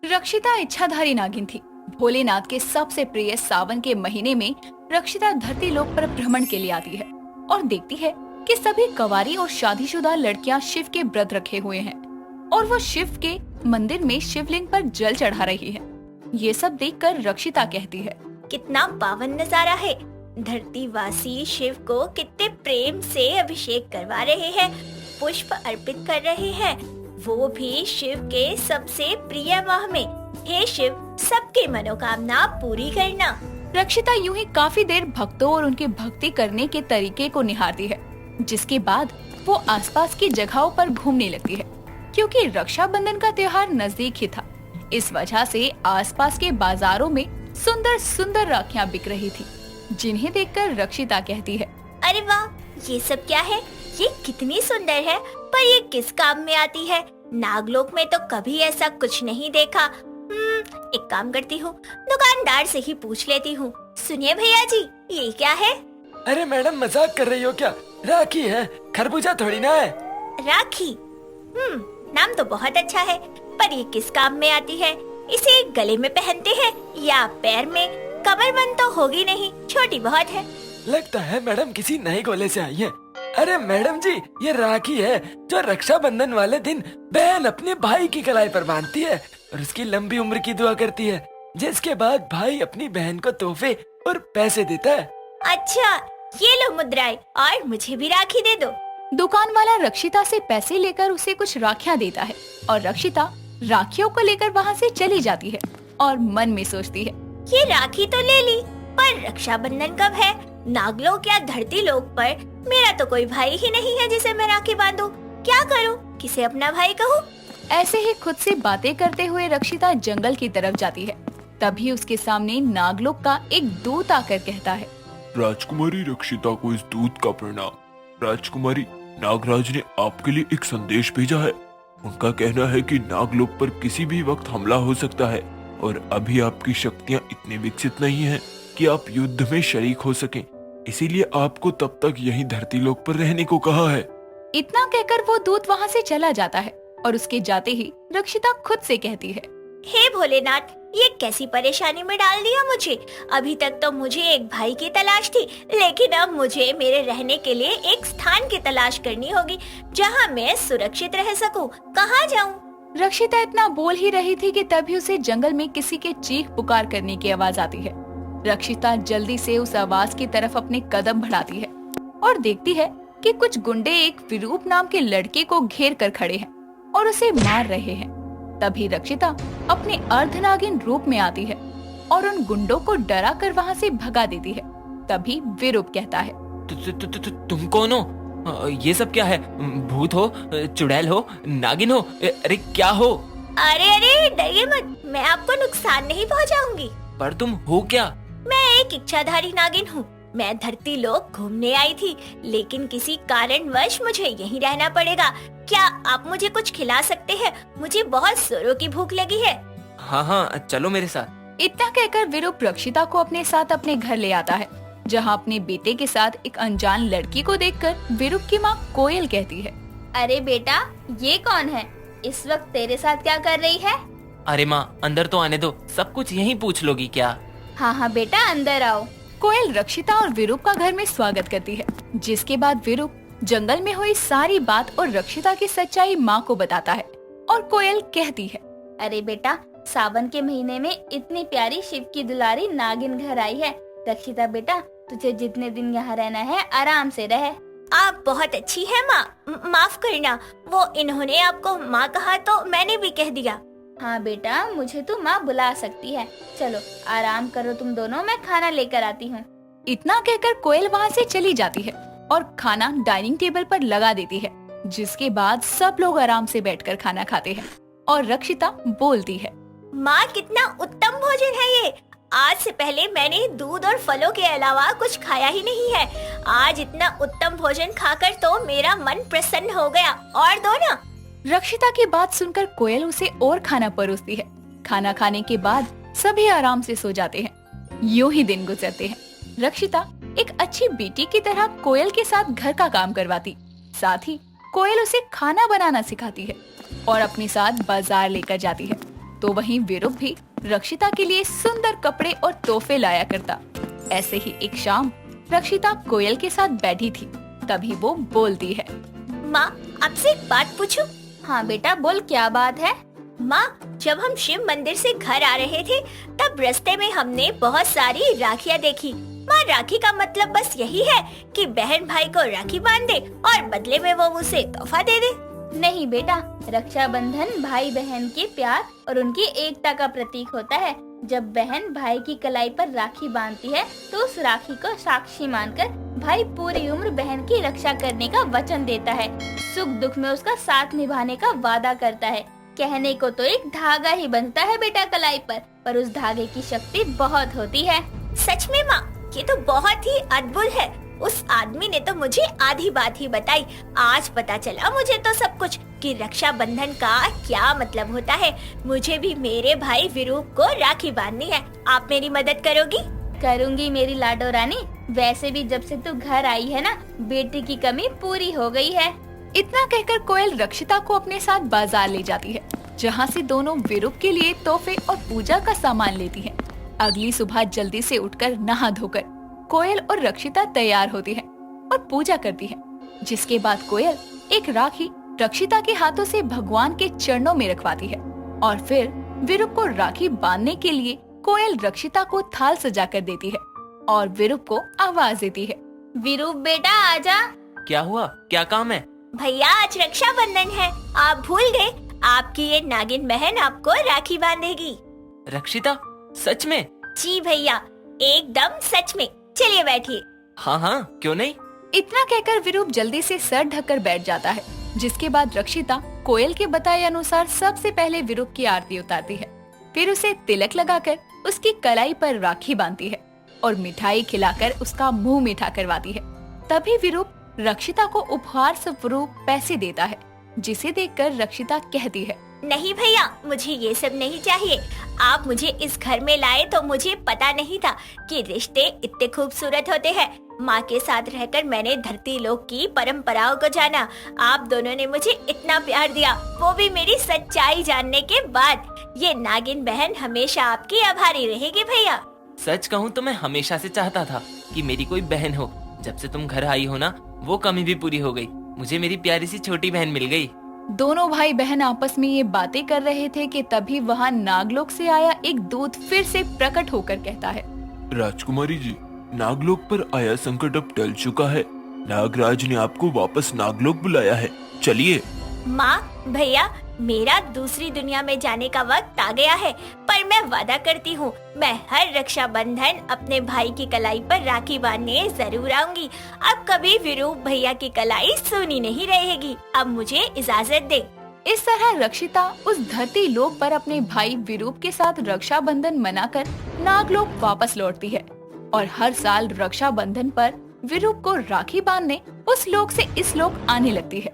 रक्षिता इच्छाधारी नागिन थी। भोलेनाथ के सबसे प्रिय सावन के महीने में रक्षिता धरती लोक पर भ्रमण के लिए आती है और देखती है कि सभी कंवारी और शादीशुदा लड़कियां शिव के व्रत रखे हुए हैं और वो शिव के मंदिर में शिवलिंग पर जल चढ़ा रही है। ये सब देखकर रक्षिता कहती है, कितना पावन नजारा है। धरतीवासी शिव को कितने प्रेम से अभिषेक करवा रहे हैं, पुष्प अर्पित कर रहे हैं, वो भी शिव के सबसे प्रिय माह में। हे शिव, सबकी मनोकामना पूरी करना। रक्षिता यूं ही काफी देर भक्तों और उनके भक्ति करने के तरीके को निहारती है, जिसके बाद वो आसपास की जगहों पर घूमने लगती है। क्योंकि रक्षाबंधन का त्योहार नजदीक ही था, इस वजह से आसपास के बाजारों में सुंदर सुंदर राखियां बिक रही थी, जिन्हें देखकर रक्षिता कहती है, अरे वाह, ये सब क्या है? ये कितनी सुंदर है, पर ये किस काम में आती है? नागलोक में तो कभी ऐसा कुछ नहीं देखा। एक काम करती हूँ, दुकानदार से ही पूछ लेती हूँ। सुनिए भैया जी, ये क्या है? अरे मैडम, मजाक कर रही हो क्या? राखी है, खरबूजा थोड़ी ना है। राखी? नाम तो बहुत अच्छा है, पर ये किस काम में आती है? इसे गले में पहनते हैं या पैर में? कमरबंद तो होगी नहीं, छोटी बहुत है। लगता है मैडम किसी नए गोले से आई है। अरे मैडम जी, ये राखी है जो रक्षाबंधन वाले दिन बहन अपने भाई की कलाई पर बांधती है और उसकी लंबी उम्र की दुआ करती है, जिसके बाद भाई अपनी बहन को तोहफे और पैसे देता है। अच्छा, ये लो मुद्राएं, और मुझे भी राखी दे दो। दुकान वाला रक्षिता से पैसे लेकर उसे कुछ राखियां देता है और रक्षिता राखियों को लेकर वहाँ से चली जाती है और मन में सोचती है, ये राखी तो ले ली, पर रक्षाबंधन कब है? नागलोक या धरती लोक पर मेरा तो कोई भाई ही नहीं है जिसे मैं राखी बांधूं। क्या करूं? किसे अपना भाई कहूं? ऐसे ही खुद से बातें करते हुए रक्षिता जंगल की तरफ जाती है। तभी उसके सामने नागलोक का एक दूत आकर कहता है, राजकुमारी रक्षिता को इस दूत का प्रणाम। राजकुमारी, नागराज ने आपके लिए एक संदेश भेजा है। उनका कहना है कि नागलोक पर किसी भी वक्त हमला हो सकता है और अभी आपकी शक्तियाँ इतनी विकसित नहीं हैं कि आप युद्ध में शरीक हो सकें। इसीलिए आपको तब तक यहीं धरती लोक पर रहने को कहा है। इतना कहकर वो दूत वहाँ से चला जाता है और उसके जाते ही रक्षिता खुद से कहती है, हे भोलेनाथ, ये कैसी परेशानी में डाल दिया मुझे। अभी तक तो मुझे एक भाई की तलाश थी, लेकिन अब मुझे मेरे रहने के लिए एक स्थान की तलाश करनी होगी जहाँ मैं सुरक्षित रह सकूं। कहाँ जाऊँ? रक्षिता इतना बोल ही रही थी कि तभी उसे जंगल में किसी के चीख पुकार करने की आवाज आती है। रक्षिता जल्दी से उस आवाज की तरफ अपने कदम बढ़ाती है और देखती है कि कुछ गुंडे एक विरूप नाम के लड़के को घेर कर खड़े हैं और उसे मार रहे हैं। तभी रक्षिता अपने अर्धनागिन रूप में आती है और उन गुंडों को डरा कर वहाँ से भगा देती है। तभी विरूप कहता है, तुम कौन हो? ये सब क्या है? भूत हो, चुड़ैल हो, नागिन हो? अरे क्या हो? अरे डरिए मत, मैं आपको नुकसान नहीं पहुंचाऊंगी। पर तुम हो क्या? मैं एक इच्छाधारी नागिन हूँ। मैं धरती लोक घूमने आई थी, लेकिन किसी कारणवश मुझे यहीं रहना पड़ेगा। क्या आप मुझे कुछ खिला सकते हैं? मुझे बहुत जोरों की भूख लगी है। हाँ, चलो मेरे साथ। इतना कहकर विरूप रक्षिता को अपने साथ अपने घर ले आता है, जहाँ अपने बेटे के साथ एक अनजान लड़की को देखकर विरूप की माँ कोयल कहती है, अरे बेटा, ये कौन है? इस वक्त तेरे साथ क्या कर रही है? अरे माँ, अंदर तो आने दो, सब कुछ यहीं पूछ लोगी क्या? हाँ बेटा, अंदर आओ। कोयल रक्षिता और विरूप का घर में स्वागत करती है, जिसके बाद विरूप जंगल में हुई सारी बात और रक्षिता की सच्चाई माँ को बताता है और कोयल कहती है, अरे बेटा, सावन के महीने में इतनी प्यारी शिव की दुलारी नागिन घर आई है। रक्षिता बेटा, तुझे जितने दिन यहाँ रहना है आराम से रह। आप बहुत अच्छी है माँ, माफ करना, वो इन्होंने आपको माँ कहा तो मैंने भी कह दिया। हाँ बेटा, मुझे तू माँ बुला सकती है। चलो आराम करो तुम दोनों, मैं खाना लेकर आती हूँ। इतना कहकर कोयल वहाँ से चली जाती है और खाना डाइनिंग टेबल पर लगा देती है, जिसके बाद सब लोग आराम से बैठकर खाना खाते हैं और रक्षिता बोलती है, माँ, कितना उत्तम भोजन है ये। आज से पहले मैंने दूध और फलों के अलावा कुछ खाया ही नहीं है। आज इतना उत्तम भोजन खाकर तो मेरा मन प्रसन्न हो गया। और दो ना। रक्षिता की बात सुनकर कोयल उसे और खाना परोसती है। खाना खाने के बाद सभी आराम से सो जाते हैं। यूं ही दिन गुजरते हैं। रक्षिता एक अच्छी बेटी की तरह कोयल के साथ घर का काम करवाती, साथ ही कोयल उसे खाना बनाना सिखाती है और अपने साथ बाजार लेकर जाती है। तो वहीं विरूप भी रक्षिता के लिए सुंदर कपड़े और तोहफे लाया करता। ऐसे ही एक शाम रक्षिता कोयल के साथ बैठी थी, तभी वो बोलती है। माँ, आपसे एक बात पूछूं? हाँ बेटा, बोल, क्या बात है? माँ, जब हम शिव मंदिर से घर आ रहे थे तब रास्ते में हमने बहुत सारी राखियाँ देखी। माँ, राखी का मतलब बस यही है कि बहन भाई को राखी बांध दे और बदले में वो उसे तोहफा दे दे? नहीं बेटा, रक्षाबंधन भाई बहन के प्यार और उनकी एकता का प्रतीक होता है। जब बहन भाई की कलाई पर राखी बांधती है तो उस राखी को साक्षी मानकर भाई पूरी उम्र बहन की रक्षा करने का वचन देता है, सुख दुख में उसका साथ निभाने का वादा करता है। कहने को तो एक धागा ही बंधता है बेटा कलाई पर उस धागे की शक्ति बहुत होती है। सच में माँ, ये तो बहुत ही अद्भुत है। उस आदमी ने तो मुझे आधी बात ही बताई। आज पता चला मुझे तो सब कुछ कि रक्षाबंधन का क्या मतलब होता है। मुझे भी मेरे भाई विरूप को राखी बांधनी है। आप मेरी मदद करोगी? करूँगी मेरी लाडो रानी। वैसे भी जब से तू घर आई है ना, बेटी की कमी पूरी हो गई है। इतना कहकर कोयल रक्षिता को अपने साथ बाजार ले जाती है, जहाँ से दोनों विरूप के लिए तोहफे और पूजा का सामान लेती हैं। अगली सुबह जल्दी से उठकर नहा धोकर कोयल और रक्षिता तैयार होती हैं और पूजा करती हैं, जिसके बाद कोयल एक राखी रक्षिता के हाथों से भगवान के चरणों में रखवाती है और फिर विरूप को राखी बांधने के लिए कोयल रक्षिता को थाल सजा कर देती है और विरूप को आवाज देती है। विरूप बेटा, आजा। क्या हुआ? क्या काम है? भैया, आज रक्षाबंधन है, आप भूल गए? आपकी ये नागिन बहन आपको राखी बांधेगी। रक्षिता, सच में? जी भैया, एकदम सच में। चलिए बैठिए। हाँ हाँ, क्यों नहीं। इतना कहकर विरूप जल्दी से सर ढककर बैठ जाता है, जिसके बाद रक्षिता कोयल के बताए अनुसार सबसे पहले विरूप की आरती उतारती है, फिर उसे तिलक लगाकर उसकी कलाई पर राखी बांधती है और मिठाई खिलाकर उसका मुंह मीठा करवाती है। तभी विरूप रक्षिता को उपहार स्वरूप पैसे देता है, जिसे देखकर रक्षिता कहती है। नहीं भैया, मुझे ये सब नहीं चाहिए। आप मुझे इस घर में लाए तो मुझे पता नहीं था कि रिश्ते इतने खूबसूरत होते हैं। माँ के साथ रहकर मैंने धरती लोक की परंपराओं को जाना। आप दोनों ने मुझे इतना प्यार दिया, वो भी मेरी सच्चाई जानने के बाद। ये नागिन बहन हमेशा आपकी आभारी रहेगी भैया। सच कहूँ तो मैं हमेशा से चाहता था कि मेरी कोई बहन हो। जब से तुम घर आई हो ना, वो कमी भी पूरी हो गई। मुझे मेरी प्यारी सी छोटी बहन मिल गई। दोनों भाई बहन आपस में ये बातें कर रहे थे कि तभी वहाँ नागलोक से आया एक दूत फिर से प्रकट होकर कहता है। राजकुमारी जी, नागलोक पर आया संकट अब टल चुका है। नागराज ने आपको वापस नागलोक बुलाया है। चलिए। माँ, भैया, मेरा दूसरी दुनिया में जाने का वक्त आ गया है, पर मैं वादा करती हूँ मैं हर रक्षाबंधन अपने भाई की कलाई पर राखी बांधने जरूर आऊंगी। अब कभी विरूप भैया की कलाई सूनी नहीं रहेगी। अब मुझे इजाजत दे। इस तरह रक्षिता उस धरती लोक पर अपने भाई विरूप के साथ रक्षाबंधन मनाकर नागलोक वापस लौटती है और हर साल रक्षाबंधन पर विरूप को राखी बांधने उस लोक से इस लोक आने लगती है।